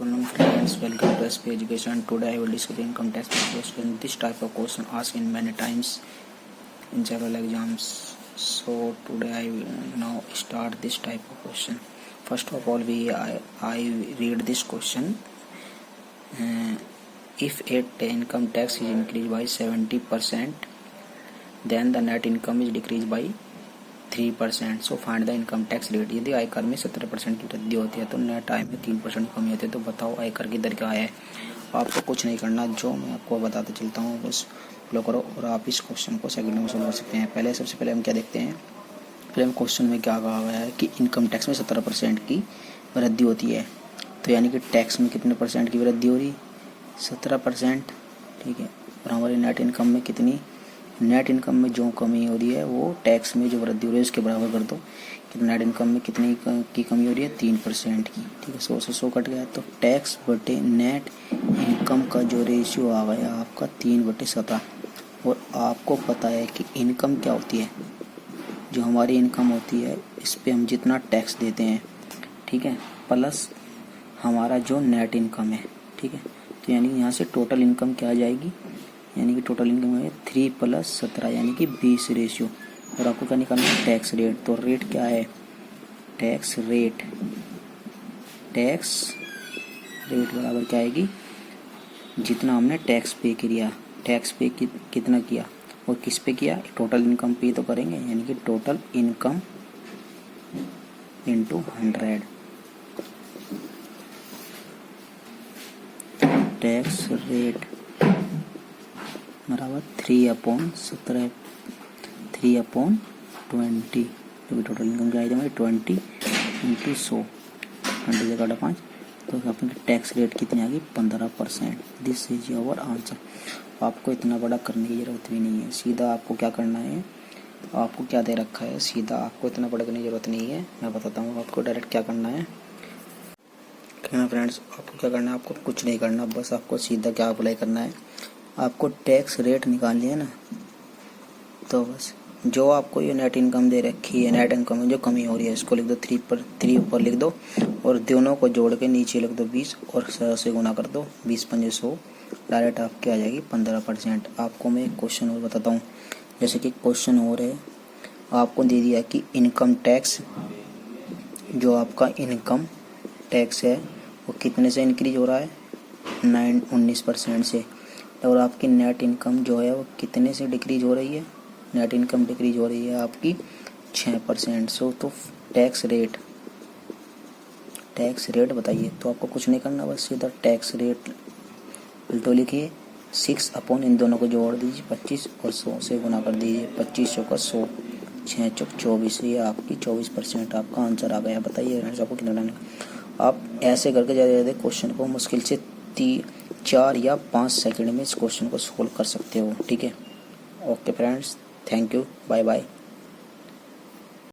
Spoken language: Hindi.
Afternoon friends, welcome to SP Education. Today I will discuss income tax question. This type of question asked in many times in several exams. So today I will now start this type of question. First of all, I read this question. If a income tax is increased by 70%, then the net income is decreased by 3%. So find the income tax rate. यदि आयकर में 17% की वृद्धि होती है तो नेट आय में 3% कमी होती है, तो बताओ आयकर की दर क्या है। आपको कुछ नहीं करना, जो मैं आपको बताते चलता हूँ बस फॉलो करो और आप इस क्वेश्चन को सेकंड में सोल्व कर सकते हैं। सबसे पहले हम क्या देखते हैं, पहले हम क्वेश्चन में क्या कहा गया है कि इनकम टैक्स में 17% की वृद्धि होती है, तो यानी कि टैक्स में कितने परसेंट की वृद्धि हो रही, 17%। ठीक है, और हमारी नेट इनकम में कितनी, नेट इनकम में जो कमी हो रही है वो टैक्स में जो वृद्धि हो रही है उसके बराबर कर दो। कि नेट इनकम में कितनी की कमी हो रही है, 3% की। ठीक है, 100 से 100 कट गया, तो टैक्स बटे नेट इनकम का जो रेशियो आ गया आपका 3/17। और आपको पता है कि इनकम क्या होती है, जो हमारी इनकम होती है इस पर हम जितना टैक्स देते हैं, ठीक है, प्लस हमारा जो नेट इनकम है। ठीक है, तो यानी यहाँ से टोटल इनकम क्या आ जाएगी, यानी कि टोटल इनकम है 3 + 17 यानी कि 20 रेशियो। और आपको क्या निकालना है, टैक्स रेट। तो रेट क्या है, टैक्स रेट बराबर क्या आएगी, जितना हमने टैक्स पे किया, टैक्स पे कितना किया और किस पे किया, टोटल इनकम पे तो करेंगे, यानी कि total income into 100। Tax rate बराबर 3/17 3/20, क्योंकि टोटल इनकम क्या आएगी हमारी 20 × 100, 20 से काटा 5, तो अपनी टैक्स रेट कितनी आ गई, 15%। This is your answer. आपको इतना बड़ा करने की ज़रूरत भी नहीं है, सीधा आपको क्या करना है, आपको क्या दे रखा है, सीधा आपको इतना बड़ा करने की ज़रूरत नहीं है। मैं बताता हूँ आपको डायरेक्ट क्या करना है। कहना फ्रेंड्स, आपको क्या करना है, आपको कुछ नहीं करना, बस आपको सीधा क्या अप्लाई करना है, आपको टैक्स रेट निकालनी है ना। तो बस जो आपको ये नेट इनकम दे रखी है, नेट इनकम में जो कमी हो रही है इसको लिख दो, 3 ऊपर लिख दो और दोनों को जोड़ के नीचे लिख दो 20 और 100 से गुना कर दो, 20 × 5 = 100, डायरेक्ट आपकी आ जाएगी 15%। आपको मैं एक क्वेश्चन और बताता हूँ, जैसे कि क्वेश्चन और है, आपको दे दिया कि इनकम टैक्स, जो आपका इनकम टैक्स है वो कितने से इंक्रीज हो रहा है, 19% से, और आपकी नेट इनकम जो है वो कितने से डिक्रीज हो रही है, नेट इनकम डिक्रीज हो रही है आपकी 6%। सो तो टैक्स रेट बताइए। तो आपको कुछ नहीं करना, बस सीधा टैक्स रेट उल्टो लिखिए, 6 इन दोनों को जोड़ दीजिए 25 और 100 से गुना कर दीजिए, 25 × 100, 6 × 24, ये आपकी 24% आपका आंसर आ गया। बताइए आपको कितना डालना। आप ऐसे करके ज़्यादा ज़्यादा क्वेश्चन को मुश्किल से 4 या 5 सेकंड में इस क्वेश्चन को सोल्व कर सकते हो। ठीक है, okay friends, thank you, bye bye.